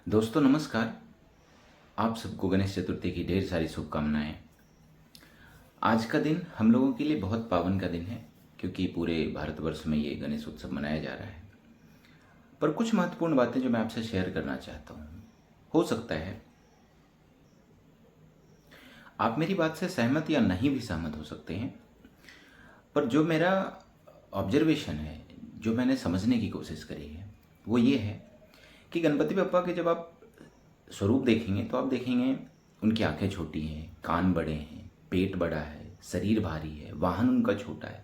दोस्तों नमस्कार। आप सबको गणेश चतुर्थी की ढेर सारी शुभकामनाएं। आज का दिन हम लोगों के लिए बहुत पावन का दिन है क्योंकि पूरे भारतवर्ष में ये गणेश उत्सव मनाया जा रहा है। पर कुछ महत्वपूर्ण बातें जो मैं आपसे शेयर करना चाहता हूँ, हो सकता है आप मेरी बात से सहमत या नहीं भी सहमत हो सकते हैं, पर जो मेरा ऑब्जर्वेशन है, जो मैंने समझने की कोशिश करी है, वो ये है कि गणपति बप्पा के जब आप स्वरूप देखेंगे तो आप देखेंगे उनकी आंखें छोटी हैं, कान बड़े हैं, पेट बड़ा है, शरीर भारी है, वाहन उनका छोटा है।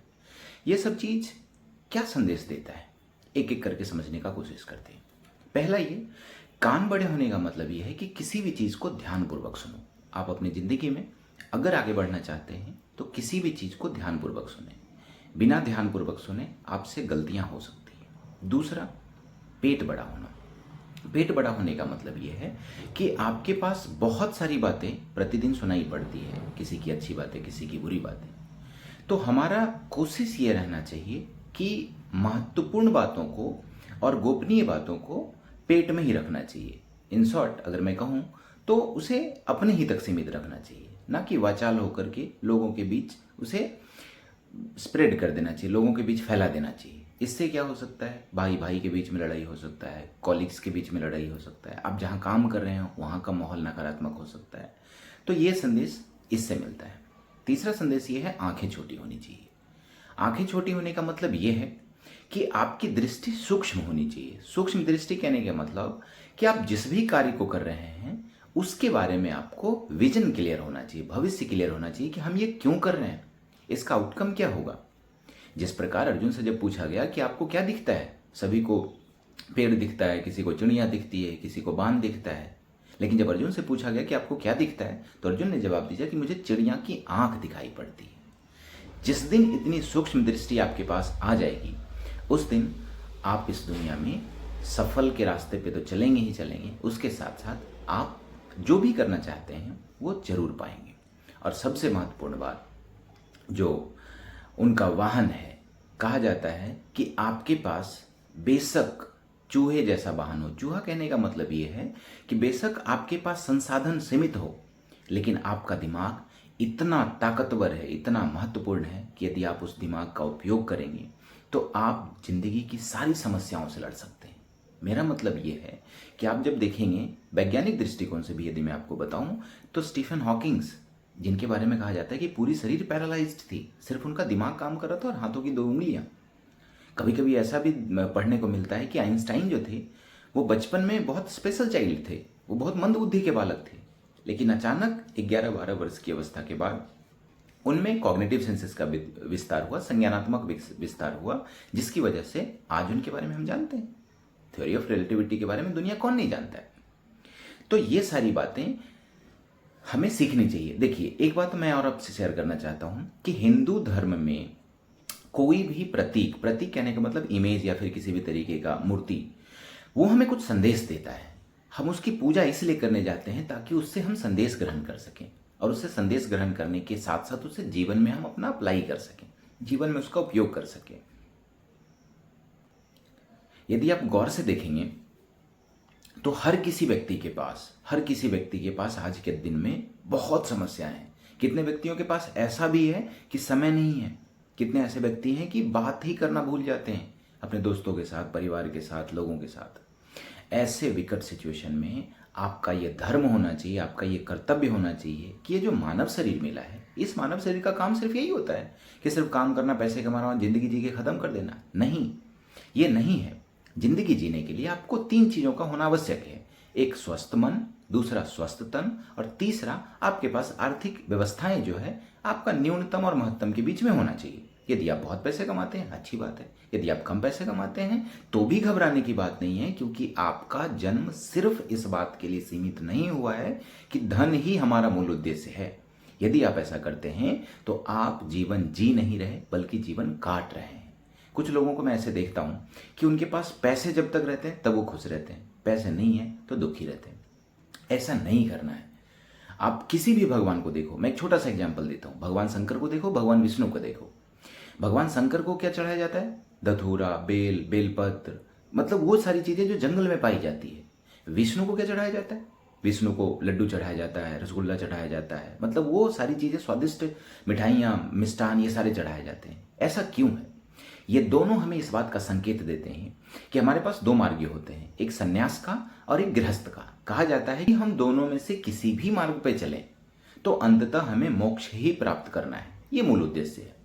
ये सब चीज़ क्या संदेश देता है, एक एक करके समझने का कोशिश करते हैं। पहला ये, कान बड़े होने का मतलब ये है कि किसी भी चीज़ को ध्यानपूर्वक सुनो। आप अपनी ज़िंदगी में अगर आगे बढ़ना चाहते हैं तो किसी भी चीज़ को ध्यानपूर्वक सुने। बिना ध्यानपूर्वक सुने आपसे गलतियां हो सकती हैं। दूसरा, पेट बड़ा होना। पेट बड़ा होने का मतलब ये है कि आपके पास बहुत सारी बातें प्रतिदिन सुनाई पड़ती है, किसी की अच्छी बातें, किसी की बुरी बातें। तो हमारा कोशिश ये रहना चाहिए कि महत्वपूर्ण बातों को और गोपनीय बातों को पेट में ही रखना चाहिए। इन शॉर्ट अगर मैं कहूँ तो उसे अपने ही तक सीमित रखना चाहिए, ना कि वाचाल होकर के लोगों के बीच उसे स्प्रेड कर देना चाहिए, लोगों के बीच फैला देना चाहिए। इससे क्या हो सकता है, भाई भाई के बीच में लड़ाई हो सकता है, कॉलीग्स के बीच में लड़ाई हो सकता है, आप जहाँ काम कर रहे हो वहाँ का माहौल नकारात्मक हो सकता है। तो ये संदेश इससे मिलता है। तीसरा संदेश ये है, आंखें छोटी होनी चाहिए। आंखें छोटी होने का मतलब ये है कि आपकी दृष्टि सूक्ष्म होनी चाहिए। सूक्ष्म दृष्टि कहने का मतलब कि आप जिस भी कार्य को कर रहे हैं उसके बारे में आपको विजन क्लियर होना चाहिए, भविष्य क्लियर होना चाहिए कि हम ये क्यों कर रहे हैं, इसका आउटकम क्या होगा। जिस प्रकार अर्जुन से जब पूछा गया कि आपको क्या दिखता है, सभी को पेड़ दिखता है, किसी को चिड़िया दिखती है, किसी को बांध दिखता है, लेकिन जब अर्जुन से पूछा गया कि आपको क्या दिखता है तो अर्जुन ने जवाब दिया कि मुझे चिड़िया की आंख दिखाई पड़ती है। जिस दिन इतनी सूक्ष्म दृष्टि आपके पास आ जाएगी उस दिन आप इस दुनिया में सफल के रास्ते पे तो चलेंगे ही चलेंगे, उसके साथ साथ आप जो भी करना चाहते हैं वो जरूर पाएंगे। और सबसे महत्वपूर्ण बात, जो उनका वाहन है, कहा जाता है कि आपके पास बेशक चूहे जैसा वाहन हो। चूहा कहने का मतलब ये है कि बेशक आपके पास संसाधन सीमित हो, लेकिन आपका दिमाग इतना ताकतवर है, इतना महत्वपूर्ण है कि यदि आप उस दिमाग का उपयोग करेंगे तो आप जिंदगी की सारी समस्याओं से लड़ सकते हैं। मेरा मतलब ये है कि आप जब देखेंगे वैज्ञानिक दृष्टिकोण से भी, यदि मैं आपको बताऊं तो स्टीफन हॉकिंग्स, जिनके बारे में कहा जाता है कि पूरी शरीर पैरालाइज्ड थी, सिर्फ उनका दिमाग काम कर रहा था और हाथों की 2 उंगलियां। कभी कभी ऐसा भी पढ़ने को मिलता है कि आइंस्टाइन जो थे वो बचपन में बहुत स्पेशल चाइल्ड थे, वो बहुत मंद बुद्धि के बालक थे, लेकिन अचानक 11-12 वर्ष की अवस्था के बाद उनमें कॉग्निटिव सेंसेस का विस्तार हुआ, संज्ञानात्मक विस्तार हुआ, जिसकी वजह से आज उनके बारे में हम जानते हैं। थ्योरी ऑफ रिलेटिविटी के बारे में दुनिया कौन नहीं जानता है। तो ये सारी बातें हमें सीखनी चाहिए। देखिए, एक बात मैं और आपसे शेयर करना चाहता हूं कि हिंदू धर्म में कोई भी प्रतीक, प्रतीक कहने का मतलब इमेज या फिर किसी भी तरीके का मूर्ति, वो हमें कुछ संदेश देता है। हम उसकी पूजा इसलिए करने जाते हैं ताकि उससे हम संदेश ग्रहण कर सकें, और उससे संदेश ग्रहण करने के साथ साथ उसे जीवन में हम अपना अप्लाई कर सकें, जीवन में उसका उपयोग कर सकें। यदि आप गौर से देखेंगे तो हर किसी व्यक्ति के पास आज के दिन में बहुत समस्याएं हैं। कितने व्यक्तियों के पास ऐसा भी है कि समय नहीं है, कितने ऐसे व्यक्ति हैं कि बात ही करना भूल जाते हैं अपने दोस्तों के साथ, परिवार के साथ, लोगों के साथ। ऐसे विकट सिचुएशन में आपका ये धर्म होना चाहिए, आपका ये कर्तव्य होना चाहिए कि ये जो मानव शरीर मिला है, इस मानव शरीर का काम सिर्फ यही होता है कि सिर्फ काम करना, पैसे कमाना और जिंदगी जी के खत्म कर देना। नहीं, ये नहीं है। जिंदगी जीने के लिए आपको 3 चीजों का होना आवश्यक है। एक स्वस्थ मन, दूसरा स्वस्थ तन, और तीसरा आपके पास आर्थिक व्यवस्थाएं जो है आपका न्यूनतम और महत्तम के बीच में होना चाहिए। यदि आप बहुत पैसे कमाते हैं अच्छी बात है, यदि आप कम पैसे कमाते हैं तो भी घबराने की बात नहीं है, क्योंकि आपका जन्म सिर्फ इस बात के लिए सीमित नहीं हुआ है कि धन ही हमारा मूल उद्देश्य है। यदि आप ऐसा करते हैं तो आप जीवन जी नहीं रहे बल्कि जीवन काट रहे हैं। कुछ लोगों को मैं ऐसे देखता हूं कि उनके पास पैसे जब तक रहते हैं तब वो खुश रहते हैं, पैसे नहीं है तो दुखी रहते हैं। ऐसा नहीं करना है। आप किसी भी भगवान को देखो, मैं एक छोटा सा एग्जांपल देता हूं। भगवान शंकर को देखो, भगवान विष्णु को देखो। भगवान शंकर को क्या चढ़ाया जाता है? धतूरा, बेल, बेलपत्र, मतलब वो सारी चीजें जो जंगल में पाई जाती है। विष्णु को क्या चढ़ाया जाता है? विष्णु को लड्डू चढ़ाया जाता है, रसगुल्ला चढ़ाया जाता है, मतलब वो सारी चीज़ें, स्वादिष्ट मिठाइयाँ, मिष्ठान, ये सारे चढ़ाए जाते हैं। ऐसा क्यों है? ये दोनों हमें इस बात का संकेत देते हैं कि हमारे पास दो मार्ग होते हैं, एक सन्यास का और एक गृहस्थ का। कहा जाता है कि हम दोनों में से किसी भी मार्ग पर चलें तो अंततः हमें मोक्ष ही प्राप्त करना है, ये मूल उद्देश्य है।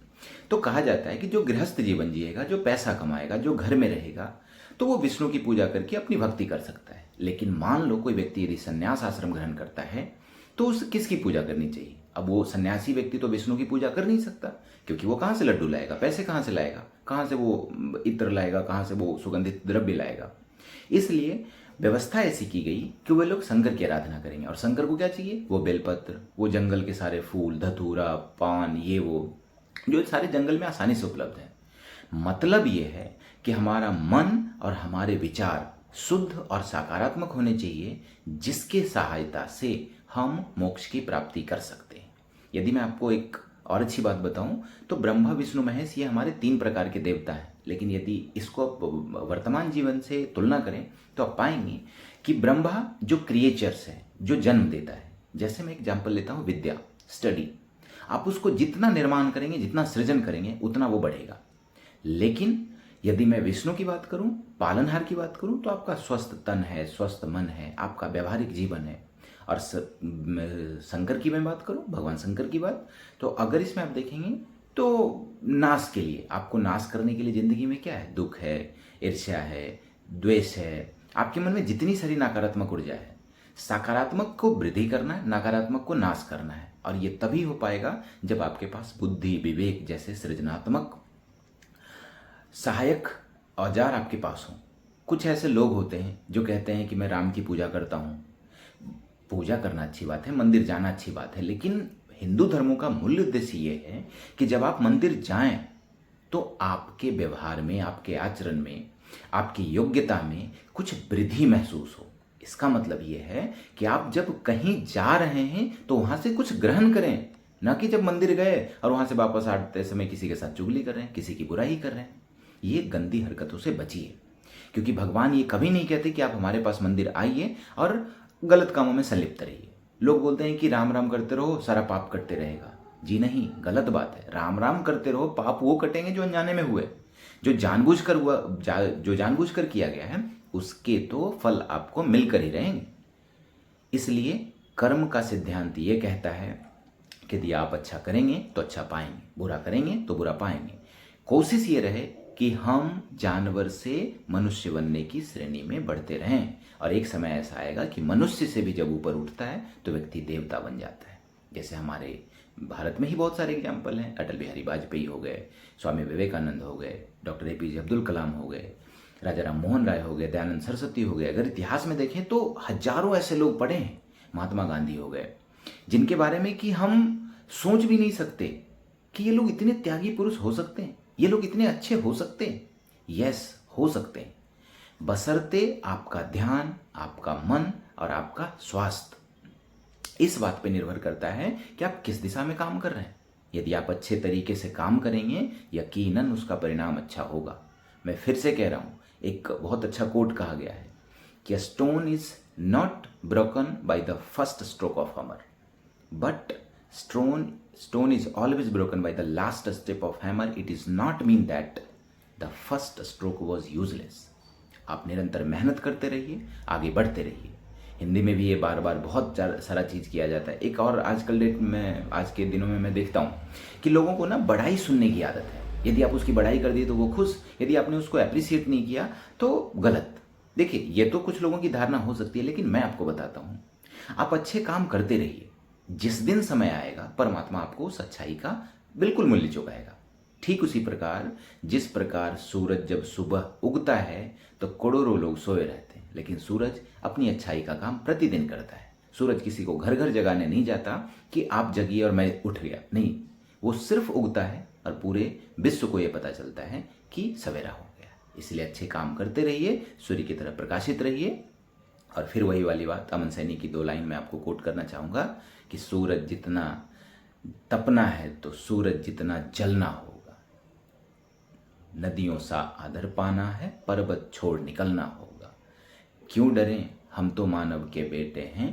तो कहा जाता है कि जो गृहस्थ जीवन जिएगा, जो पैसा कमाएगा, जो घर में रहेगा, तो वो विष्णु की पूजा करके अपनी भक्ति कर सकता है। लेकिन मान लो कोई व्यक्ति यदि संन्यास आश्रम ग्रहण करता है तो उसे किसकी पूजा करनी चाहिए? अब वो सन्यासी व्यक्ति तो विष्णु की पूजा कर नहीं सकता, क्योंकि वो कहाँ से लड्डू लाएगा, पैसे कहाँ से लाएगा, कहाँ से वो इत्र लाएगा, कहाँ से वो सुगंधित द्रव्य लाएगा। इसलिए व्यवस्था ऐसी की गई कि वे लोग शंकर की आराधना करेंगे। और शंकर को क्या चाहिए? वो बेलपत्र, वो जंगल के सारे फूल, धतूरा, पान, ये वो जो सारे जंगल में आसानी से उपलब्ध है। मतलब ये है कि हमारा मन और हमारे विचार शुद्ध और सकारात्मक होने चाहिए, जिसके सहायता से हम मोक्ष की प्राप्ति कर सकते हैं। यदि मैं आपको एक और अच्छी बात बताऊं तो ब्रह्मा, विष्णु, महेश ये हमारे 3 प्रकार के देवता हैं। लेकिन यदि इसको आप वर्तमान जीवन से तुलना करें तो आप पाएंगे कि ब्रह्मा जो क्रिएचर्स है, जो जन्म देता है, जैसे मैं एग्जाम्पल लेता हूँ विद्या, स्टडी, आप उसको जितना निर्माण करेंगे, जितना सृजन करेंगे, उतना वो बढ़ेगा। लेकिन यदि मैं विष्णु की बात करूं, पालनहार की बात करूं, तो आपका स्वस्थ तन है, स्वस्थ मन है, आपका व्यवहारिक जीवन है। और शंकर की मैं बात करूं, भगवान शंकर की बात, तो अगर इसमें आप देखेंगे तो नाश के लिए, आपको नाश करने के लिए जिंदगी में क्या है? दुख है, ईर्ष्या है, द्वेष है, आपके मन में जितनी सारी नकारात्मक ऊर्जा है, सकारात्मक को वृद्धि करना है, नकारात्मक को नाश करना है। और ये तभी हो पाएगा जब आपके पास बुद्धि, विवेक जैसे सृजनात्मक सहायक औजार आपके पास हो। कुछ ऐसे लोग होते हैं जो कहते हैं कि मैं राम की पूजा करता हूँ। पूजा करना अच्छी बात है, मंदिर जाना अच्छी बात है, लेकिन हिंदू धर्मों का मूल उद्देश्य ये है कि जब आप मंदिर जाएं तो आपके व्यवहार में, आपके आचरण में, आपकी योग्यता में कुछ वृद्धि महसूस हो। इसका मतलब ये है कि आप जब कहीं जा रहे हैं तो वहां से कुछ ग्रहण करें, ना कि जब मंदिर गए और वहां से वापस आते समय किसी के साथ चुगली कर रहे हैं, किसी की बुराई कर रहे हैं। ये गंदी हरकतों से बचिए, क्योंकि भगवान ये कभी नहीं कहते कि आप हमारे पास मंदिर आइए और गलत कामों में संलिप्त रहिए। लोग बोलते हैं कि राम राम करते रहो, सारा पाप कटते रहेगा। जी नहीं, गलत बात है। राम राम करते रहो, पाप वो कटेंगे जो अनजाने में हुए। जो जानबूझकर हुआ, जो जानबूझकर किया गया है, उसके तो फल आपको मिलकर ही रहेंगे। इसलिए कर्म का सिद्धांत ये कहता है कि यदि आप अच्छा करेंगे तो अच्छा पाएंगे, बुरा करेंगे तो बुरा पाएंगे। कोशिश ये रहे कि हम जानवर से मनुष्य बनने की श्रेणी में बढ़ते रहें, और एक समय ऐसा आएगा कि मनुष्य से भी जब ऊपर उठता है तो व्यक्ति देवता बन जाता है। जैसे हमारे भारत में ही बहुत सारे एग्जाम्पल हैं। अटल बिहारी वाजपेयी हो गए, स्वामी विवेकानंद हो गए, डॉक्टर APJ अब्दुल कलाम हो गए, राजा राम मोहन राय हो गए, दयानंद सरस्वती हो गए। अगर इतिहास में देखें तो हजारों ऐसे लोग पड़े हैं। महात्मा गांधी हो गए, जिनके बारे में कि हम सोच भी नहीं सकते कि ये लोग इतने त्यागी पुरुष हो सकते हैं, ये लोग इतने अच्छे हो सकते हैं। यस, हो सकते हैं, बशर्ते आपका ध्यान, आपका मन और आपका स्वास्थ्य इस बात पे निर्भर करता है कि आप किस दिशा में काम कर रहे हैं। यदि आप अच्छे तरीके से काम करेंगे, यकीनन उसका परिणाम अच्छा होगा। मैं फिर से कह रहा हूं, एक बहुत अच्छा कोट कहा गया है कि stone is not broken by the first stroke of hammer, but stone is always broken by the last step of hammer. It is not mean that the first stroke was useless. आप निरंतर मेहनत करते रहिए, आगे बढ़ते रहिए। हिंदी में भी ये बार बार बहुत सारा चीज़ किया जाता है। एक और आजकल डेट में, आज के दिनों में मैं देखता हूँ कि लोगों को ना बड़ाई सुनने की आदत है। यदि आप उसकी बड़ाई कर दिए तो वो खुश, यदि आपने उसको अप्रिशिएट नहीं किया तो गलत। देखिए, ये तो कुछ लोगों की धारणा हो सकती है, लेकिन मैं आपको बताता हूँ, आप अच्छे काम करते रहिए। जिस दिन समय आएगा परमात्मा आपको उस अच्छाई का बिल्कुल मूल्य चुकाएगा। ठीक उसी प्रकार जिस प्रकार सूरज जब सुबह उगता है तो करोड़ों लोग सोए रहते हैं, लेकिन सूरज अपनी अच्छाई का काम प्रतिदिन करता है। सूरज किसी को घर घर जगाने नहीं जाता कि आप जगिए और मैं उठ गया, नहीं, वो सिर्फ उगता है और पूरे विश्व को ये पता चलता है कि सवेरा हो गया। इसलिए अच्छे काम करते रहिए, सूर्य की तरह प्रकाशित रहिए। और फिर वही वाली बात, अमन सैनी की 2 लाइन में आपको कोट करना चाहूँगा कि सूरज जितना तपना है तो सूरज जितना जलना होगा, नदियों सा आदर पाना है, पर्वत छोड़ निकलना होगा। क्यों डरें, हम तो मानव के बेटे हैं,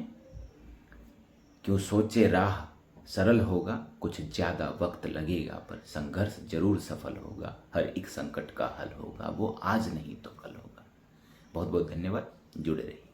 क्यों सोचे राह सरल होगा, कुछ ज़्यादा वक्त लगेगा पर संघर्ष जरूर सफल होगा, हर एक संकट का हल होगा, वो आज नहीं तो कल होगा। बहुत बहुत धन्यवाद, जुड़े रहिए।